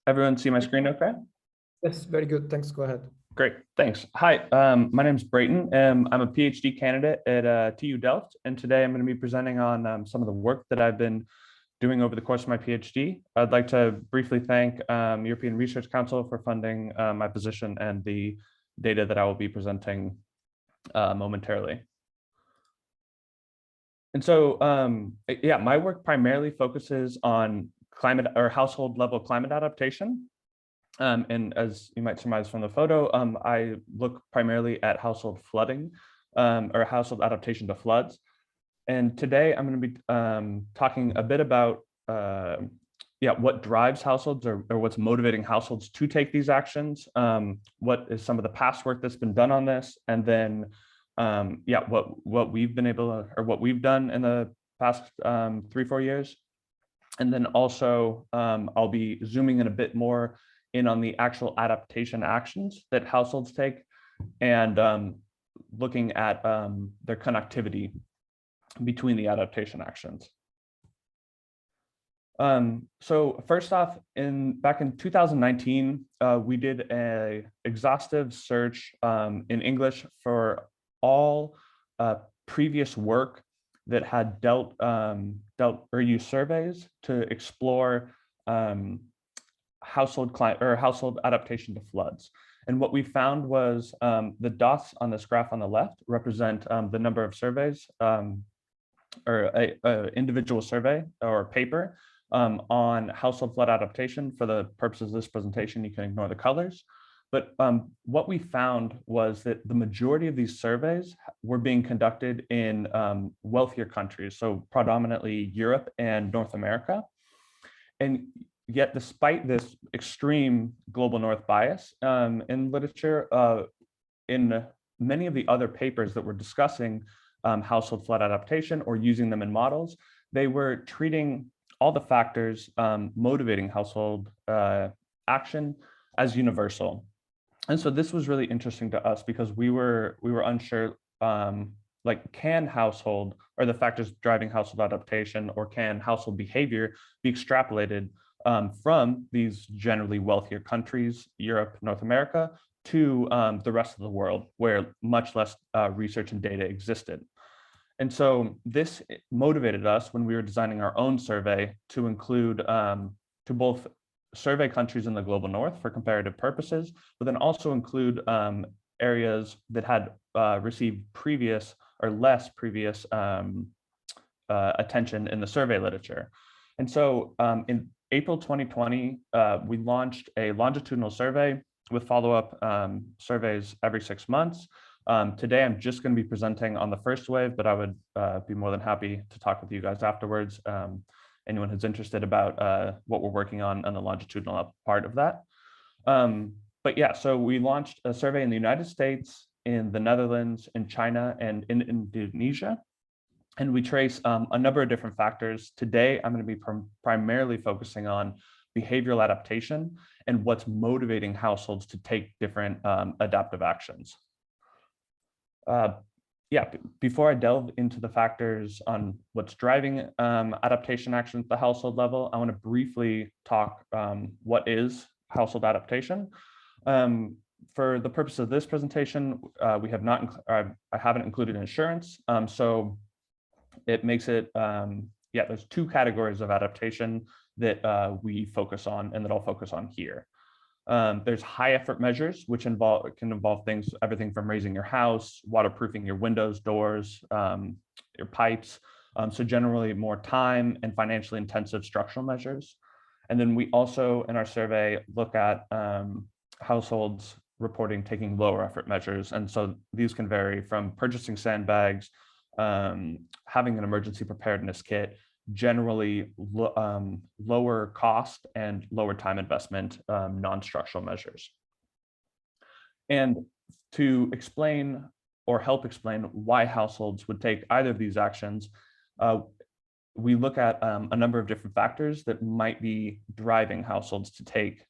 Everyone see my screen okay? Yes, very good. Thanks. Go ahead. Great, thanks. Hi, my name is Brayton. I'm a PhD candidate at TU Delft, and today I'm going to be presenting on some of the work that I've been doing over the course of my PhD. I'd like to briefly thank European Research Council for funding my position and the data that I will be presenting momentarily. And so, yeah, my work primarily focuses on climate or household level climate adaptation. And as you might surmise from the photo, I look primarily at household flooding or household adaptation to floods. And today I'm going to be talking a bit about what drives households or what's motivating households to take these actions. What is some of the past work that's been done on this, and then what we've been able to, or what we've done in the past 3-4 years. And then also I'll be zooming in a bit more in on the actual adaptation actions that households take, and looking at their connectivity between the adaptation actions. So first off, back in 2019, we did an exhaustive search in English for all previous work that had dealt or used surveys to explore household adaptation to floods. And what we found was the dots on this graph on the left represent the number of surveys or a individual survey or paper on household flood adaptation. For the purposes of this presentation, you can ignore the colors. But what we found was that the majority of these surveys were being conducted in wealthier countries, so predominantly Europe and North America. And yet, despite this extreme global north bias in literature, in many of the other papers that were discussing household flood adaptation or using them in models, they were treating all the factors motivating household action as universal. And so this was really interesting to us because we were unsure, like, can household or the factors driving household adaptation, or can household behavior be extrapolated from these generally wealthier countries, Europe, North America, to the rest of the world, where much less research and data existed. And so this motivated us when we were designing our own survey to include, to both survey countries in the global north for comparative purposes, but then also include areas that had received previous or less previous attention in the survey literature. And so in April 2020, we launched a longitudinal survey with follow-up surveys every 6 months. Today, I'm just going to be presenting on the first wave, but I would be more than happy to talk with you guys afterwards. Anyone who's interested about what we're working on the longitudinal part of that. But yeah, so we launched a survey in the United States, in the Netherlands, in China, and in Indonesia. And we trace a number of different factors. Today, I'm going to be primarily focusing on behavioral adaptation and what's motivating households to take different adaptive actions. Before I delve into the factors on what's driving adaptation actions at the household level, I want to briefly talk what is household adaptation. For the purpose of this presentation, I haven't included insurance, so it makes it, there's 2 categories of adaptation that we focus on and that I'll focus on here. There's high effort measures, which can involve everything from raising your house, waterproofing your windows, doors, your pipes. So generally more time and financially intensive structural measures. And then we also, in our survey, look at households reporting taking lower effort measures. And so these can vary from purchasing sandbags, having an emergency preparedness kit, generally lower cost and lower time investment non-structural measures. And to explain or help explain why households would take either of these actions, we look at a number of different factors that might be driving households to take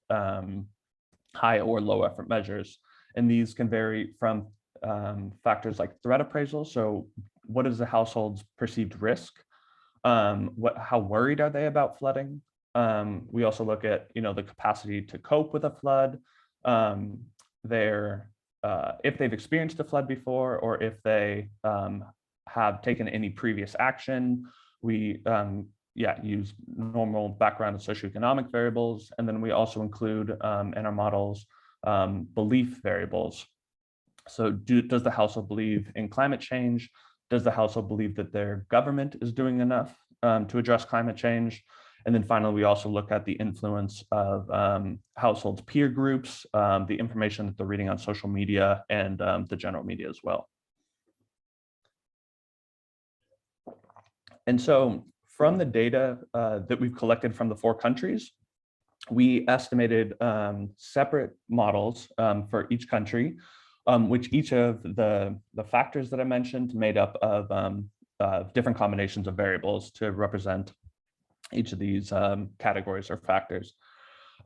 high or low effort measures. And these can vary from factors like threat appraisal. So what is the household's perceived risk? How worried are they about flooding? We also look at, the capacity to cope with a flood, if they've experienced a flood before, or if they have taken any previous action. We use normal background and socioeconomic variables, and then we also include in our models belief variables. So does the household believe in climate change? Does the household believe that their government is doing enough to address climate change? And then finally, we also look at the influence of households' peer groups, the information that they're reading on social media, and the general media as well. And so from the data that we've collected from the 4 countries, we estimated separate models for each country, which each of the factors that I mentioned made up of different combinations of variables to represent each of these categories or factors.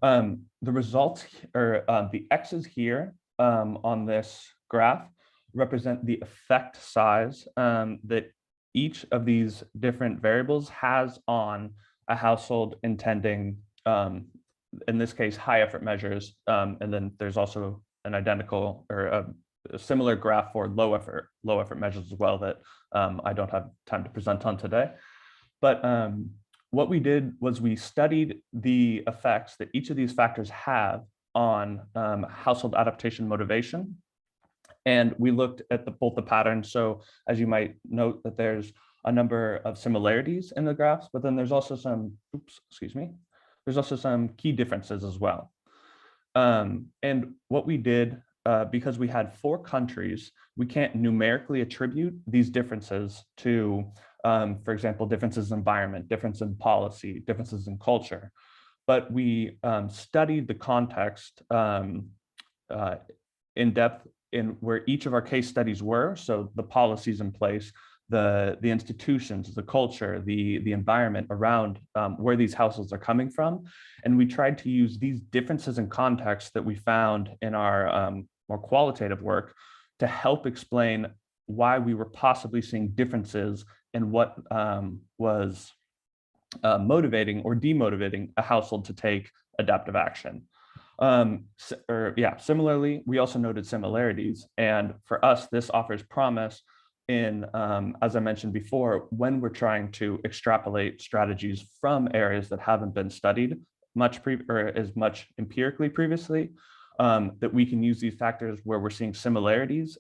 The results, or the X's here on this graph, represent the effect size that each of these different variables has on a household intending, in this case, high effort measures. And then there's also an identical or a similar graph for low effort measures as well that I don't have time to present on today. But what we did was we studied the effects that each of these factors have on household adaptation motivation. And we looked at both the patterns. So as you might note that there's a number of similarities in the graphs, but then there's also some, there's also some key differences as well. And what we did, because we had 4 countries, we can't numerically attribute these differences to, for example, differences in environment, difference in policy, differences in culture. But we studied the context in depth in where each of our case studies were. So the policies in place, the institutions, the culture, the environment around where these households are coming from. And we tried to use these differences in context that we found in our more qualitative work to help explain why we were possibly seeing differences in what was motivating or demotivating a household to take adaptive action. Similarly, we also noted similarities. And for us, this offers promise in, as I mentioned before, when we're trying to extrapolate strategies from areas that haven't been studied as much empirically previously, that we can use these factors where we're seeing similarities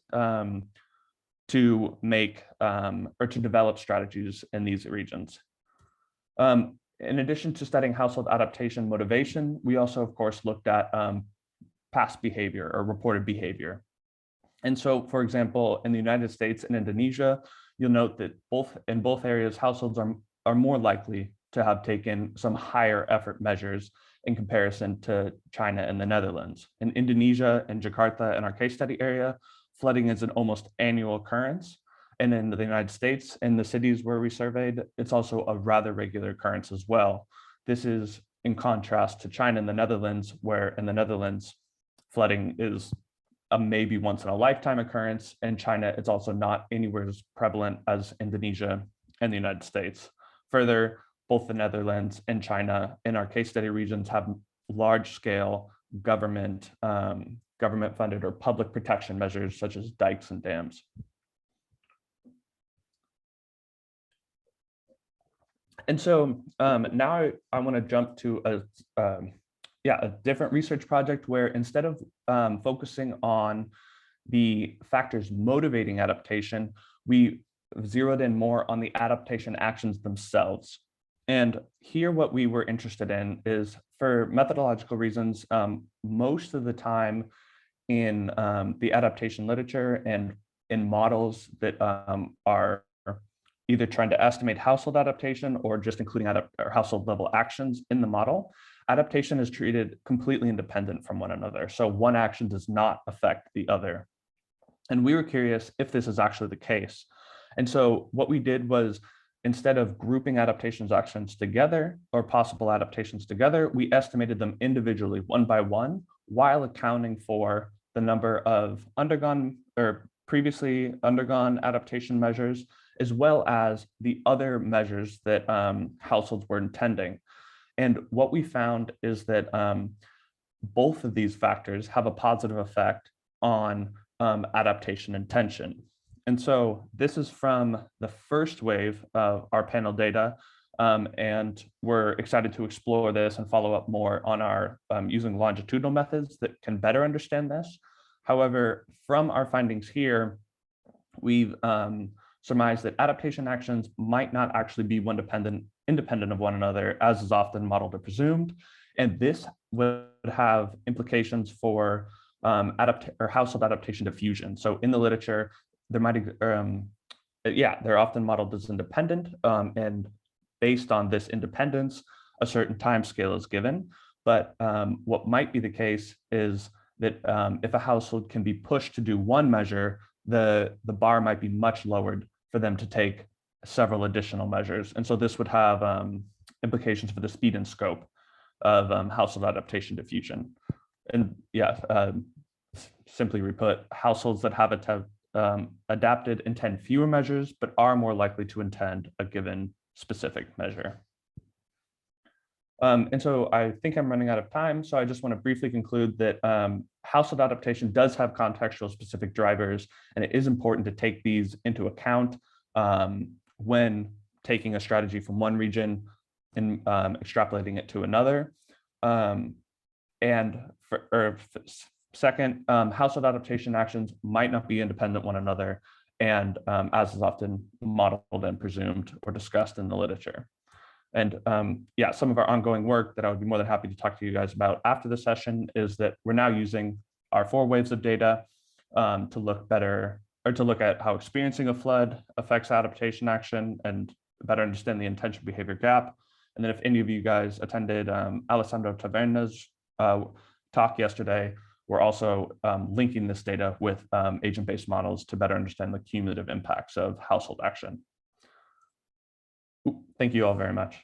to make or to develop strategies in these regions. In addition to studying household adaptation motivation, we also, of course, looked at past behavior or reported behavior. And so, for example, in the United States and Indonesia, you'll note that in both areas, households are more likely to have taken some higher effort measures in comparison to China and the Netherlands. In Indonesia and Jakarta, in our case study area, flooding is an almost annual occurrence. And in the United States, in the cities where we surveyed, it's also a rather regular occurrence as well. This is in contrast to China and the Netherlands, where in the Netherlands, flooding is a maybe once in a lifetime occurrence. In China, it's also not anywhere as prevalent as Indonesia and the United States. Further, both the Netherlands and China in our case study regions have large scale government funded or public protection measures such as dikes and dams. And so now I want to jump to a different research project where instead of focusing on the factors motivating adaptation, we zeroed in more on the adaptation actions themselves. And here what we were interested in is, for methodological reasons, most of the time in the adaptation literature and in models that are either trying to estimate household adaptation or just including household level actions in the model, adaptation is treated completely independent from one another. So one action does not affect the other. And we were curious if this is actually the case. And so what we did was, instead of grouping adaptations actions together or possible adaptations together, we estimated them individually, one by one, while accounting for the number of undergone or previously undergone adaptation measures, as well as the other measures that households were intending. And what we found is that both of these factors have a positive effect on adaptation intention. And so this is from the first wave of our panel data, and we're excited to explore this and follow up more on our using longitudinal methods that can better understand this. However, from our findings here, we've surmised that adaptation actions might not actually be independent of one another, as is often modeled or presumed. And this would have implications for household adaptation diffusion. So in the literature, there might, they're often modeled as independent, and based on this independence, a certain time scale is given. But what might be the case is that if a household can be pushed to do one measure, the bar might be much lowered for them to take several additional measures. And so this would have implications for the speed and scope of household adaptation diffusion. And simply reput, households that have adapted intend fewer measures, but are more likely to intend a given specific measure. And so I think I'm running out of time, so I just want to briefly conclude that household adaptation does have contextual specific drivers, and it is important to take these into account when taking a strategy from one region and extrapolating it to another. Second, household adaptation actions might not be independent one another, and as is often modeled and presumed or discussed in the literature. And some of our ongoing work that I would be more than happy to talk to you guys about after the session is that we're now using our 4 waves of data to look at how experiencing a flood affects adaptation action and better understand the intention behavior gap. And then if any of you guys attended Alessandro Taverna's talk yesterday, we're also linking this data with agent-based models to better understand the cumulative impacts of household action. Thank you all very much.